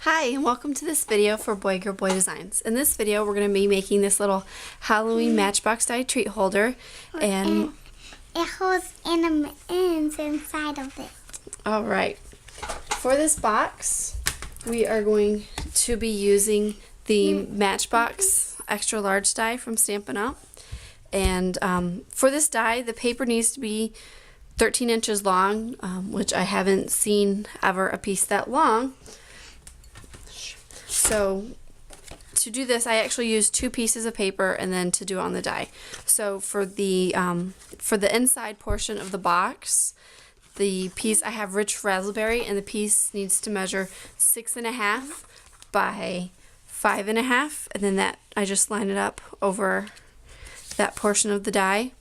Hi, and welcome to this video for Boy Girl Boy Designs. In this video, we're going to be making this little Halloween Matchbox die treat holder, and it holds M&Ms inside of it. All right. For this box, we are going to be using the Matchbox extra large die from Stampin Up. And for this die, the paper needs to be 13 inches long, which I haven't seen ever a piece that long. So to do this, I actually used 2 pieces of paper and then to do it on the die. So for the inside portion of the box, the piece I have rich raspberry, and the piece needs to measure 6.5 by 5.5, and then that I just line it up over that portion of the die.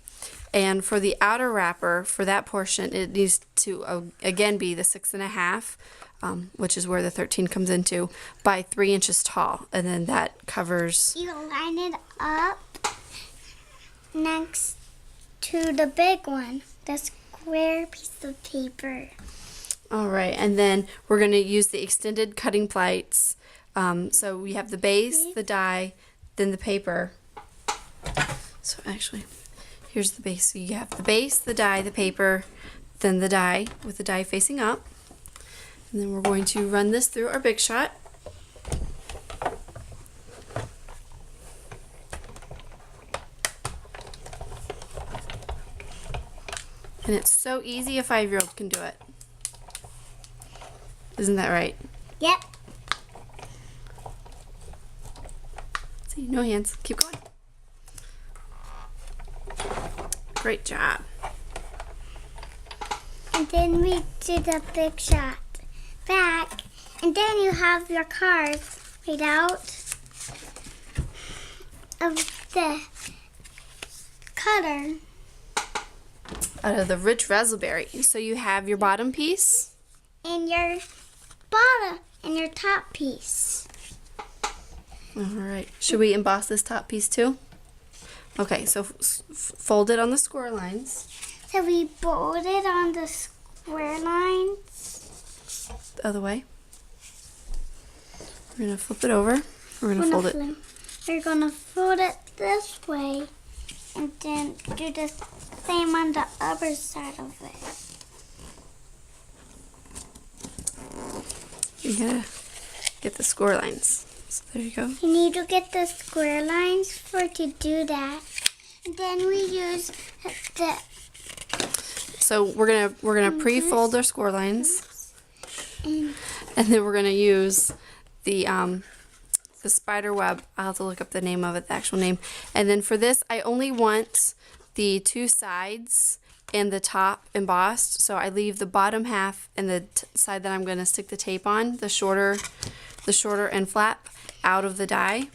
And for the outer wrapper, for that portion, it needs to again be the 6.5. Which is where the 13 comes into, by 3 inches tall, and then that covers. You line it up next to the big one, the square piece of paper. All right, and then we're going to use the extended cutting plates. So we have the base, the die, then the paper. So actually, here's the base. So you have the base, the die, the paper, then the die with the die facing up. And then we're going to run this through our Big Shot. And it's so easy, a 5-year-old can do it. Isn't that right? Yep. See, no hands. Keep going. Great job. And then we do the Big Shot back, and then you have your cards made out of the cutter. Out of the rich raspberry. So you have your bottom piece. And your bottom and your top piece. All right. Should we emboss this top piece too? Okay, so fold it on the square lines. So we fold it on the square lines. The other way. We're going to flip it over. We're going to fold it. We're going to fold it this way and then do the same on the other side of it. You got to get the square lines. So there you go. You need to get the square lines to do that. And then we use the... So we're gonna pre-fold our score lines. And then we're going to use the Spiderweb. I'll have to look up the name of it, the actual name. And then for this, I only want the 2 sides and the top embossed. So I leave the bottom half and the side that I'm going to stick the tape on, the shorter end flap, out of the die.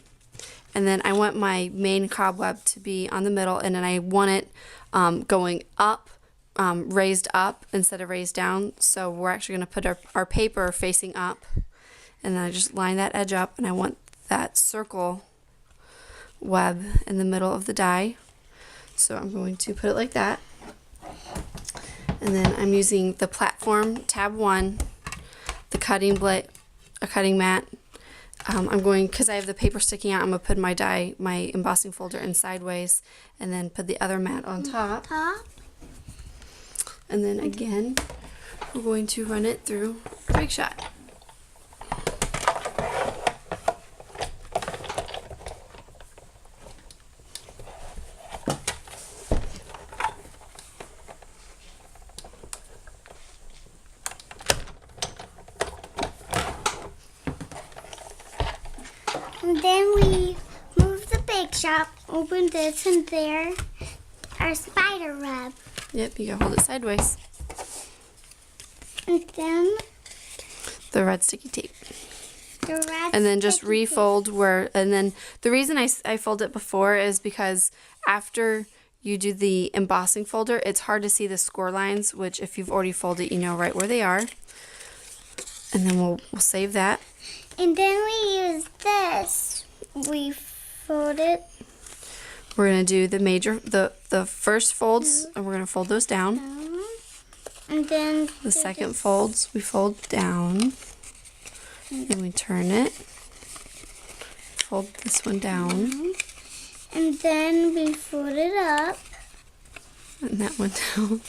And then I want my main cobweb to be on the middle, and then I want it going up. Raised up instead of raised down, so we're actually going to put our paper facing up, and then I just line that edge up, and I want that circle web in the middle of the die, so I'm going to put it like that. And then I'm using the platform tab 1, the cutting mat. I'm going, because I have the paper sticking out, I'm going to put my embossing folder in sideways, and then put the other mat on top. And then again, we're going to run it through our Big Shot. And then we move the Big Shot, open this, and there, our spider web. Yep, you gotta hold it sideways. And then the red sticky tape. And then just refold and then the reason I fold it before is because after you do the embossing folder, it's hard to see the score lines, which if you've already folded, you know right where they are. And then we'll save that. And then we use this. We fold it. We're going to do the first folds, and we're going to fold those down. And then the second folds, we fold down. And we turn it. Fold this one down. And then we fold it up. And that one down.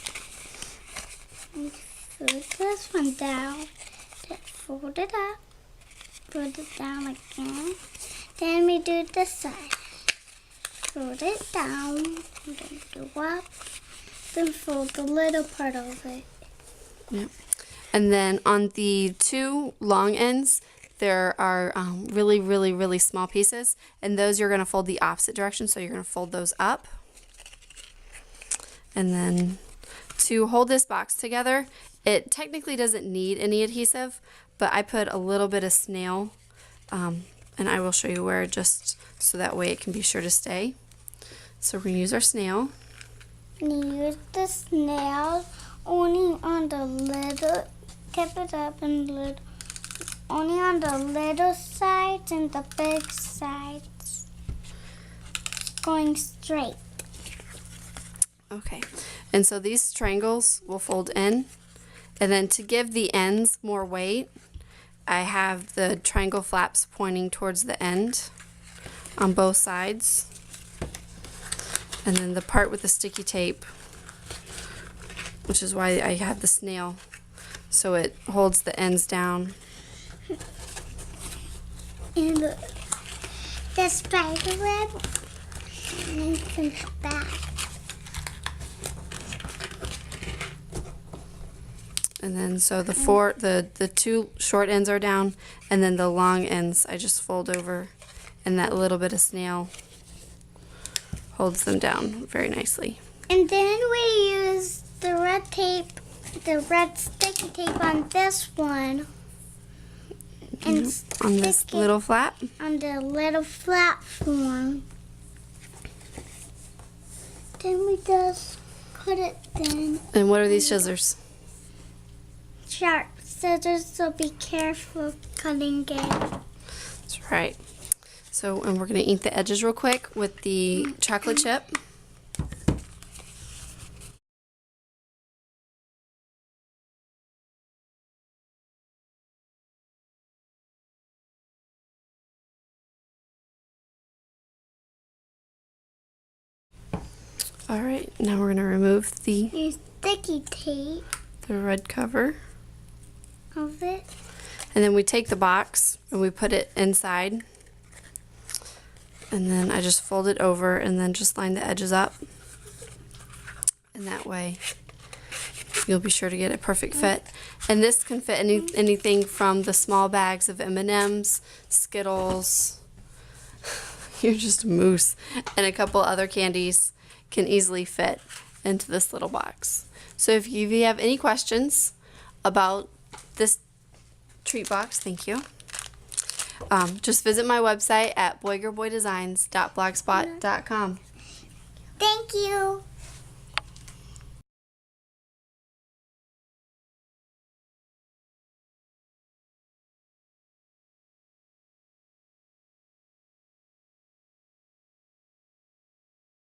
And fold this one down. Then fold it up. Fold it down again. Then we do this side. Fold it down. And then go up. Then fold the little part of it. Yep. And then on the two long ends, there are really, really, really small pieces. And those you're going to fold the opposite direction. So you're going to fold those up. And then to hold this box together, it technically doesn't need any adhesive, but I put a little bit of snail, and I will show you where, just so that way it can be sure to stay. So we're going to use our snail. And you use the snail only on the little, tip it up and little, only on the little sides and the big sides, going straight. Okay, and so these triangles will fold in, and then to give the ends more weight, I have the triangle flaps pointing towards the end on both sides, and then the part with the sticky tape, which is why I have the snail, so it holds the ends down. And the spider web makes it back. And then so the two short ends are down, and then the long ends I just fold over, and that little bit of snail holds them down very nicely. And then we use the red tape, the red sticky tape on this one. And On this stick it little flap. on the little platform. Then we just cut it then. And what are these scissors? Sharp scissors, so be careful cutting it. That's right. So, and we're going to ink the edges real quick with the chocolate chip. All right, now we're going to remove the Use sticky tape red cover. of it. And then we take the box and we put it inside. And then I just fold it over and then just line the edges up. And that way you'll be sure to get a perfect fit. And this can fit anything from the small bags of M&Ms, Skittles, you're just a moose, and a couple other candies can easily fit into this little box. So if you have any questions about this treat box, thank you. Just visit my website at boygerboydesigns.blogspot.com. Thank you.